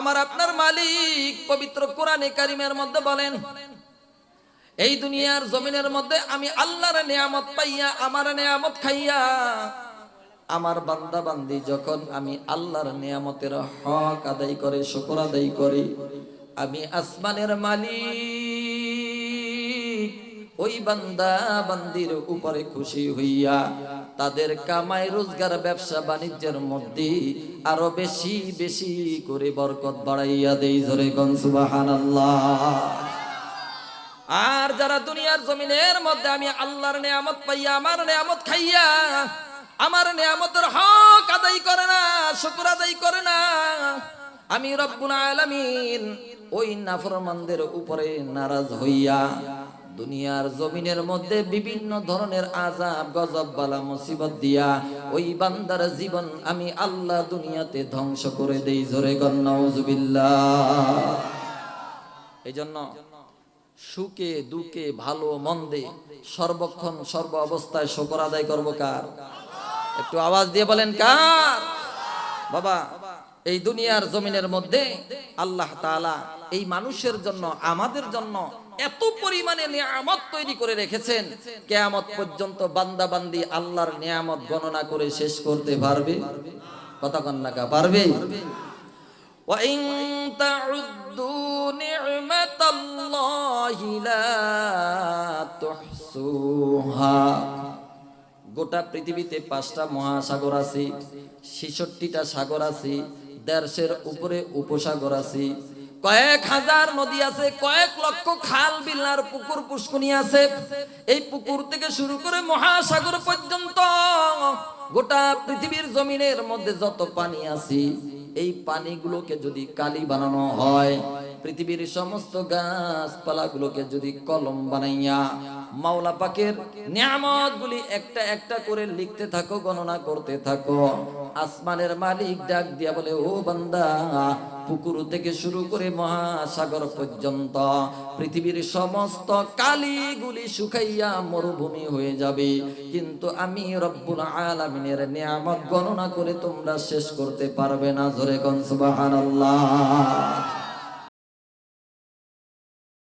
আমার আপনার মালিক পবিত্র কোরআনে কারিমের মধ্যে বলেন, এই দুনিয়ার জমিনের মধ্যে আমি আল্লাহর নিয়ামত পাইয়া, আমার নিয়ামত খাইয়া, আমার বান্দা বান্দি যখন আমি আল্লাহর নিয়ামতের হক আদায় করে, শুকর আদায় করে, আমি আসমানের মালিক ওই বান্দা বান্দির উপরে খুশি হইয়া তাদের কামাই রোজগার ব্যবসা বাণিজ্যের মধ্যে আরো বেশি বেশি করে বরকত বাড়াইয়া দেই। জোরে কোন সুবহানাল্লাহ। আর যারা দুনিয়ার জমিনের মধ্যে আমি আল্লাহর নিয়ামত পাইয়া, আমার নিয়ামত খাইয়া, আমার নিয়ামতের হক আদায় করে না, শুকর আদায় করে না, আমি রব্বুল আলামিন ওই নাফরমানদের উপরে নারাজ হইয়া দুনিয়ার জমিনের মধ্যে বিভিন্ন ধরনের আযাব গজব বালা মুসিবত দিয়া ওই বান্দার জীবন আমি আল্লাহ দুনিয়াতে ধ্বংস করে দেই। জোরে কোন নাউযুবিল্লাহ। এইজন্য সুখে দুঃখে ভালো মন্দে সর্বক্ষণ সর্ব অবস্থায় শুকর আদায় করব কার? একটু আওয়াজ দিয়ে বলেন কার? বাবা, এই দুনিয়ার জমিনের মধ্যে আল্লাহ তাআলা এই মানুষের জন্য, আমাদের জন্য এত পরিমাণে নিয়ামত তৈরি করে রেখেছেন, কিয়ামত পর্যন্ত বান্দা বান্দি আল্লাহর নিয়ামত গণনা করে শেষ করতে পারবে? কথা কন না কা পারবে? ওয়া ইন তাউদ্দু নি'মাতাল্লাহি লা তুহসুহা। গোটা পৃথিবীতে 5টা মহাসাগর আছে, 66টা সাগর আছে, 150-এর উপরে উপসাগর আছে, কয়েক হাজার নদী আছে, কয়েক লক্ষ খাল বিল আর পুকুর পুষ্করণী আছে। এই পুকুর থেকে শুরু করে মহাসাগর পর্যন্ত গোটা পৃথিবীর জমিনের মধ্যে যত পানি আছে, এই পানিগুলোকে যদি কালি বানানো হয়, পৃথিবীর সমস্ত গাছপালাগুলোকে যদি কলম বানাইয়া মাওলা পাকের নিয়ামতগুলি একটা একটা করে লিখতে থাকো, গণনা করতে থাকো, আসমানের মালিক ডাক দিয়া বলে, ও বান্দা, পুকুর থেকে শুরু করে মহাসাগর পর্যন্ত পৃথিবীর সমস্ত কালিগুলি শুকাইয়া মরুভূমি হয়ে যাবে, কিন্তু আমি রব্বুল আলামিনের নিয়ামত গণনা করে তোমরা শেষ করতে পারবে না। জোরে কোন সুবহানাল্লাহ।